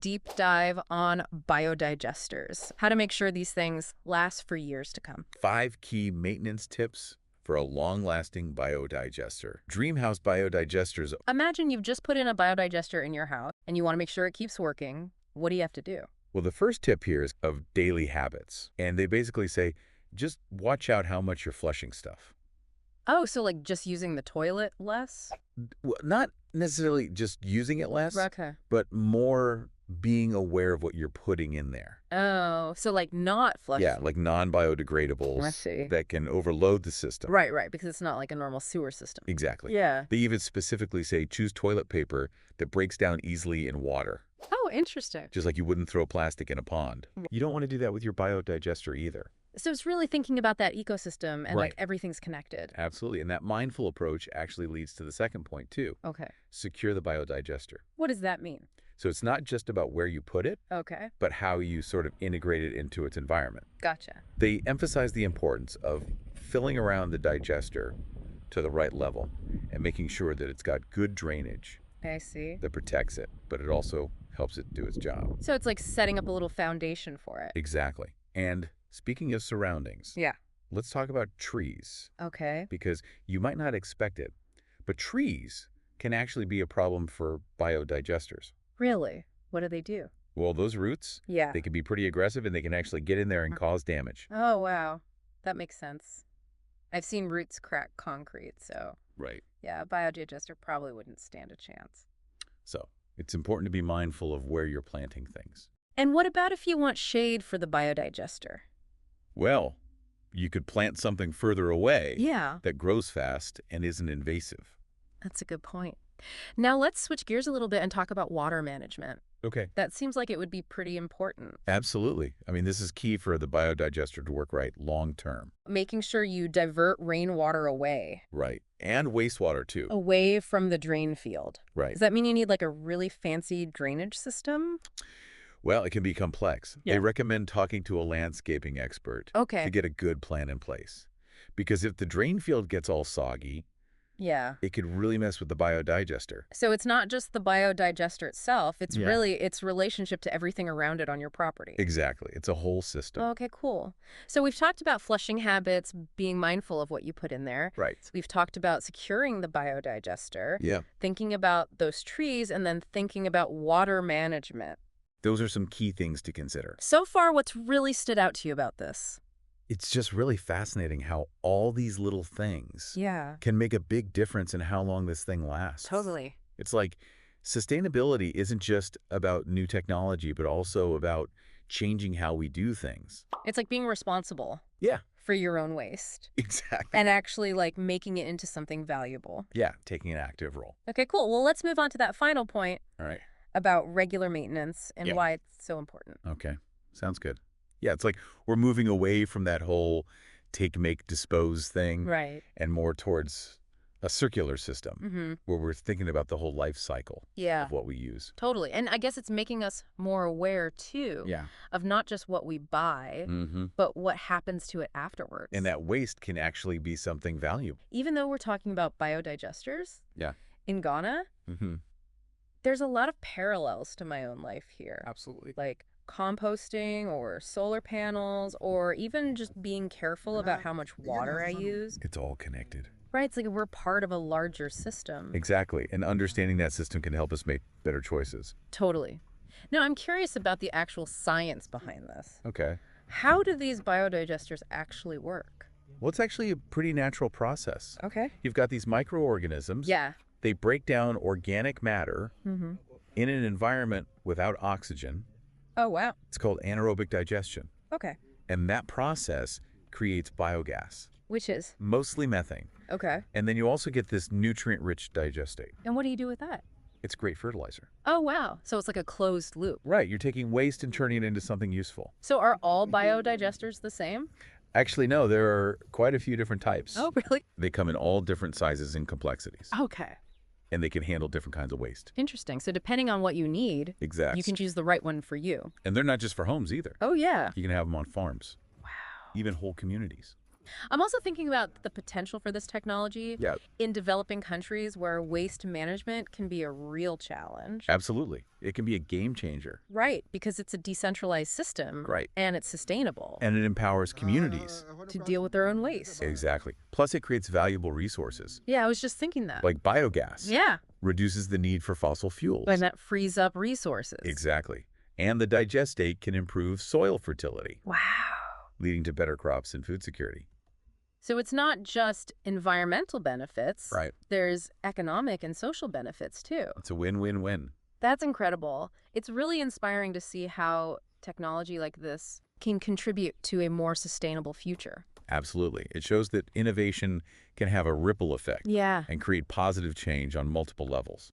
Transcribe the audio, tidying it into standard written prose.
deep dive on biodigesters, how to make sure these things last for years to come. 5 key maintenance tips for a long-lasting biodigester. Dreamhouse biodigesters. Imagine you've just put in a biodigester in your house and you want to make sure it keeps working. What do you have to do? Well, the first tip here is of daily habits. And they basically say, just watch out how much you're flushing stuff. Oh, so like just using the toilet less? Well, not necessarily just using it less, Okay. but more being aware of what you're putting in there. Oh, so like not flush. Yeah, like I non-biodegradables see. that can overload the system. Right, because it's not like a normal sewer system. Exactly. Yeah. They even specifically say choose toilet paper that breaks down easily in water, Oh, interesting. just like you wouldn't throw plastic in a pond. You don't want to do that with your biodigester either. So it's really thinking about that ecosystem and like Right. everything's connected. Absolutely. And that mindful approach actually leads to the second point, too. Okay. Secure the biodigester. What does that mean? So it's not just about where you put it, Okay. but how you sort of integrate it into its environment. Gotcha. They emphasize the importance of filling around the digester to the right level and making sure that it's got good drainage I see. that protects it, but it also helps it do its job. So it's like setting up a little foundation for it. Exactly. And speaking of surroundings, Yeah. let's talk about trees, Okay. because you might not expect it, but trees can actually be a problem for biodigesters. Really? What do they do? Well, those roots, Yeah. they can be pretty aggressive and they can actually get in there and cause damage. Oh, wow. That makes sense. I've seen roots crack concrete, so Right. yeah, a biodigester probably wouldn't stand a chance. So it's important to be mindful of where you're planting things. And what about if you want shade for the biodigester? Well, you could plant something further away Yeah, that grows fast and isn't invasive. that's a good point. Now let's switch gears a little bit and talk about water management. Okay. That seems like it would be pretty important. Absolutely. I mean, this is key for the biodigester to work right long term. Making sure you divert rainwater away, Right. And wastewater too. away from the drain field. Right. Does that mean you need like a really fancy drainage system? Well, it can be complex. Yeah. They recommend talking to a landscaping expert Okay. to get a good plan in place. Because if the drain field gets all soggy, Yeah. it could really mess with the biodigester. So it's not just the biodigester itself, it's Yeah. really its relationship to everything around it on your property. Exactly. It's a whole system. Okay, cool. So we've talked about flushing habits, being mindful of what you put in there. Right. We've talked about securing the biodigester, Yeah. thinking about those trees, and then thinking about water management. Those are some key things to consider. So far, what's really stood out to you about this? It's just really fascinating how all these little things Yeah, can make a big difference in how long this thing lasts. totally. It's like sustainability isn't just about new technology, but also about changing how we do things. It's like being responsible Yeah, for your own waste exactly. and actually like making it into something valuable. Yeah, taking an active role. Okay, cool. Well, let's move on to that final point All right. about regular maintenance and Yeah. why it's so important. Okay. Sounds good. Yeah, it's like we're moving away from that whole take, make, dispose thing Right. and more towards a circular system Mm-hmm. where we're thinking about the whole life cycle Yeah, of what we use. totally. And I guess it's making us more aware, too, Yeah. of not just what we buy, Mm-hmm. but what happens to it afterwards. And that waste can actually be something valuable. Even though we're talking about biodigesters Yeah. in Ghana, Mm-hmm. there's a lot of parallels to my own life here. Absolutely. Like composting or solar panels or even just being careful about how much water I use. It's all connected. Right, it's like we're part of a larger system. Exactly. And understanding that system can help us make better choices. Totally. Now, I'm curious about the actual science behind this. Okay. How do these biodigesters actually work? Well, it's actually a pretty natural process. Okay. You've got these microorganisms. Yeah. They break down organic matter Mm-hmm. in an environment without oxygen. Oh, wow. It's called anaerobic digestion. Okay. And that process creates biogas, Which is? mostly methane. Okay. And then you also get this nutrient-rich digestate. And what do you do with that? It's great fertilizer. Oh, wow. So it's like a closed loop. Right. You're taking waste and turning it into something useful. So are all biodigesters the same? Actually, no, there are quite a few different types. Oh, really? They come in all different sizes and complexities, Okay. and they can handle different kinds of waste. Interesting. So depending on what you need, Exactly. you can choose the right one for you. And they're not just for homes either. Oh, yeah. You can have them on farms, Wow. even whole communities. I'm also thinking about the potential for this technology Yeah, in developing countries where waste management can be a real challenge. absolutely. It can be a game changer. Right, because it's a decentralized system Right. and it's sustainable And it empowers communities. to deal with their own waste. Exactly. Plus, it creates valuable resources, Yeah, I was just thinking that. like biogas, Yeah, reduces the need for fossil and fuels. that frees up resources. Exactly. And the digestate can improve soil fertility, Wow. leading to better crops and food security. So it's not just environmental benefits, Right. there's economic and social benefits too. It's a win-win-win. That's incredible. It's really inspiring to see how technology like this can contribute to a more sustainable future. Absolutely. It shows that innovation can have a ripple effect Yeah. and create positive change on multiple levels.